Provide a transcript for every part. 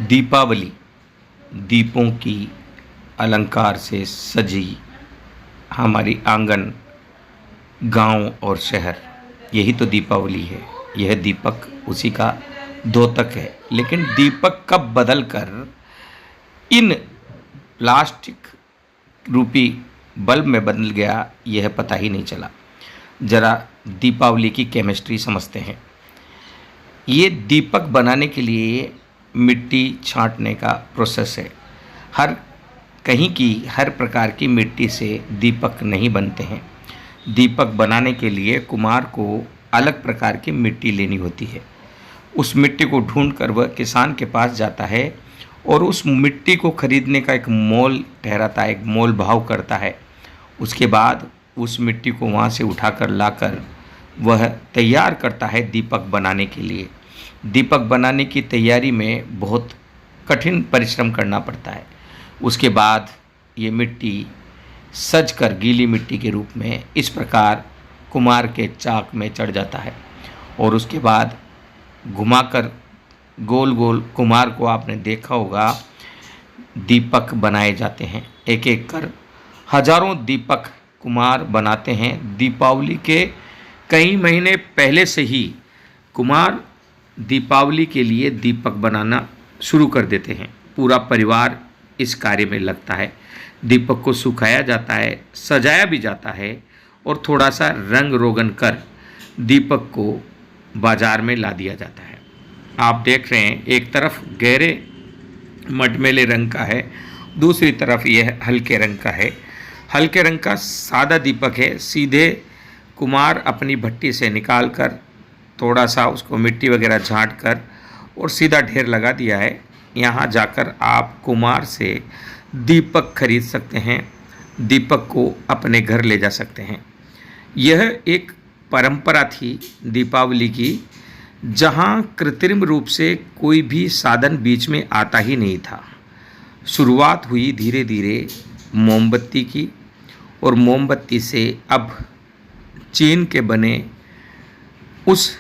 दीपावली दीपों की अलंकार से सजी हमारी आंगन, गांव और शहर, यही तो दीपावली है। यह दीपक उसी का द्योतक है। लेकिन दीपक कब बदल कर इन प्लास्टिक रूपी बल्ब में बदल गया, यह पता ही नहीं चला। जरा दीपावली की केमिस्ट्री समझते हैं। ये दीपक बनाने के लिए मिट्टी छांटने का प्रोसेस है। हर प्रकार की मिट्टी से दीपक नहीं बनते हैं। दीपक बनाने के लिए कुम्हार को अलग प्रकार की मिट्टी लेनी होती है। उस मिट्टी को ढूंढकर वह किसान के पास जाता है और उस मिट्टी को खरीदने का एक मोल ठहराता है, एक मोल भाव करता है। उसके बाद उस मिट्टी को वहाँ से उठाकर लाकर वह तैयार करता है दीपक बनाने के लिए। दीपक बनाने की तैयारी में बहुत कठिन परिश्रम करना पड़ता है। उसके बाद ये मिट्टी सज कर गीली मिट्टी के रूप में इस प्रकार कुम्हार के चाक में चढ़ जाता है और उसके बाद घुमाकर गोल गोल, कुम्हार को आपने देखा होगा, दीपक बनाए जाते हैं। एक एक कर हजारों दीपक कुम्हार बनाते हैं। दीपावली के कई महीने पहले से ही कुम्हार दीपावली के लिए दीपक बनाना शुरू कर देते हैं। पूरा परिवार इस कार्य में लगता है। दीपक को सुखाया जाता है, सजाया भी जाता है और थोड़ा सा रंग रोगन कर दीपक को बाजार में ला दिया जाता है। आप देख रहे हैं, एक तरफ गहरे मटमैले रंग का है, दूसरी तरफ यह हल्के रंग का है। हल्के रंग का सादा दीपक है। सीधे कुम्हार अपनी भट्टी से निकाल कर थोड़ा सा उसको मिट्टी वगैरह झाँट कर और सीधा ढेर लगा दिया है। यहाँ जाकर आप कुम्हार से दीपक खरीद सकते हैं, दीपक को अपने घर ले जा सकते हैं। यह एक परंपरा थी दीपावली की, जहाँ कृत्रिम रूप से कोई भी साधन बीच में आता ही नहीं था। शुरुआत हुई धीरे धीरे मोमबत्ती की और मोमबत्ती से अब चीन के बने उस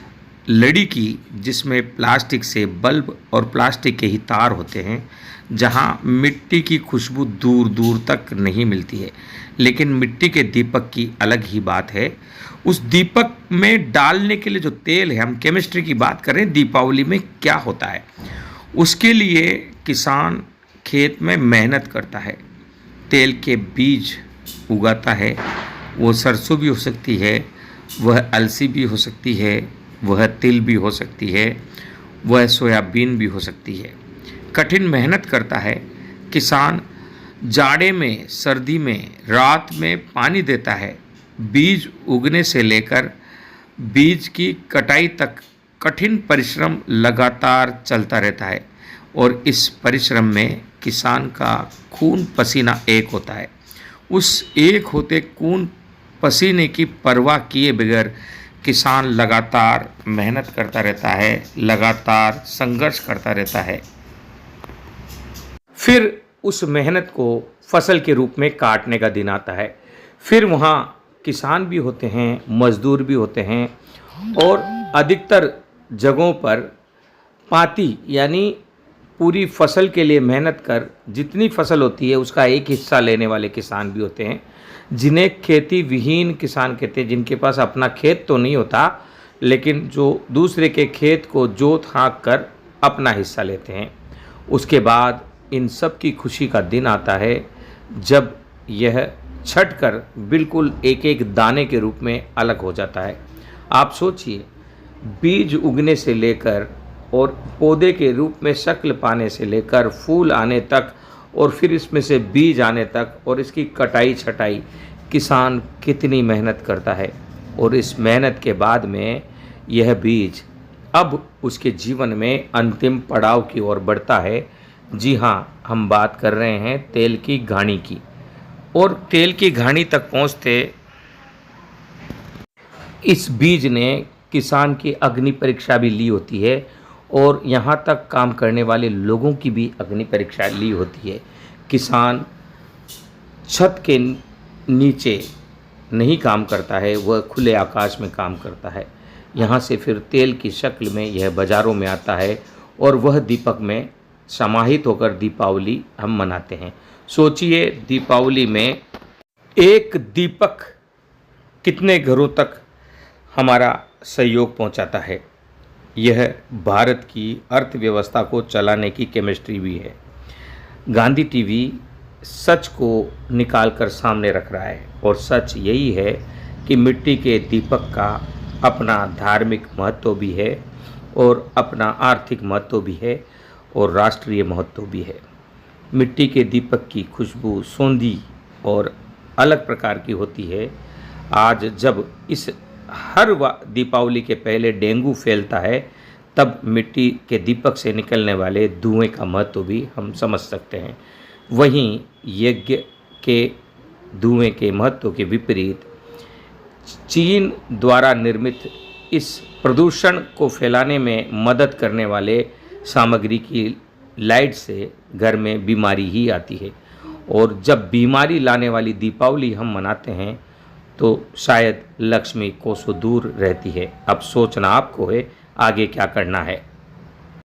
लड़ी की, जिसमें प्लास्टिक से बल्ब और प्लास्टिक के ही तार होते हैं, जहाँ मिट्टी की खुशबू दूर दूर तक नहीं मिलती है। लेकिन मिट्टी के दीपक की अलग ही बात है। उस दीपक में डालने के लिए जो तेल है, हम केमिस्ट्री की बात करें, दीपावली में क्या होता है, उसके लिए किसान खेत में मेहनत करता है, तेल के बीज उगाता है। वो सरसों भी हो सकती है, वह अलसी भी हो सकती है, वह तिल भी हो सकती है, वह सोयाबीन भी हो सकती है। कठिन मेहनत करता है किसान। जाड़े में, सर्दी में, रात में पानी देता है। बीज उगने से लेकर बीज की कटाई तक कठिन परिश्रम लगातार चलता रहता है और इस परिश्रम में किसान का खून पसीना एक होता है। उस एक होते खून पसीने की परवाह किए बगैर किसान लगातार मेहनत करता रहता है, लगातार संघर्ष करता रहता है। फिर उस मेहनत को फसल के रूप में काटने का दिन आता है। फिर वहाँ किसान भी होते हैं, मजदूर भी होते हैं और अधिकतर जगहों पर पाती यानी पूरी फसल के लिए मेहनत कर जितनी फसल होती है उसका एक हिस्सा लेने वाले किसान भी होते हैं, जिन्हें खेती विहीन किसान कहते हैं, जिनके पास अपना खेत तो नहीं होता लेकिन जो दूसरे के खेत को जोत हाँक कर अपना हिस्सा लेते हैं। उसके बाद इन सब की खुशी का दिन आता है जब यह छट कर बिल्कुल एक एक दाने के रूप में अलग हो जाता है। आप सोचिए, बीज उगने से लेकर और पौधे के रूप में शक्ल पाने से लेकर फूल आने तक और फिर इसमें से बीज आने तक और इसकी कटाई छटाई, किसान कितनी मेहनत करता है। और इस मेहनत के बाद में यह बीज अब उसके जीवन में अंतिम पड़ाव की ओर बढ़ता है। जी हाँ, हम बात कर रहे हैं तेल की घानी की। और तेल की घानी तक पहुँचते इस बीज ने किसान की अग्नि परीक्षा भी ली होती है और यहाँ तक काम करने वाले लोगों की भी अग्नि परीक्षा ली होती है। किसान छत के नीचे नहीं काम करता है, वह खुले आकाश में काम करता है। यहाँ से फिर तेल की शक्ल में यह बाज़ारों में आता है और वह दीपक में समाहित होकर दीपावली हम मनाते हैं। सोचिए, दीपावली में एक दीपक कितने घरों तक हमारा सहयोग पहुंचाता है। यह भारत की अर्थव्यवस्था को चलाने की केमिस्ट्री भी है। गांधी टीवी सच को निकाल कर सामने रख रहा है और सच यही है कि मिट्टी के दीपक का अपना धार्मिक महत्व भी है और अपना आर्थिक महत्व भी है और राष्ट्रीय महत्व भी है। मिट्टी के दीपक की खुशबू सौंधी और अलग प्रकार की होती है। आज जब इस हर दीपावली के पहले डेंगू फैलता है, तब मिट्टी के दीपक से निकलने वाले धुएं का महत्व भी हम समझ सकते हैं। वहीं यज्ञ के धुएं के महत्व के विपरीत चीन द्वारा निर्मित इस प्रदूषण को फैलाने में मदद करने वाले सामग्री की लाइट से घर में बीमारी ही आती है। और जब बीमारी लाने वाली दीपावली हम मनाते हैं तो शायद लक्ष्मी कोसों दूर रहती है। अब सोचना आपको है आगे क्या करना है।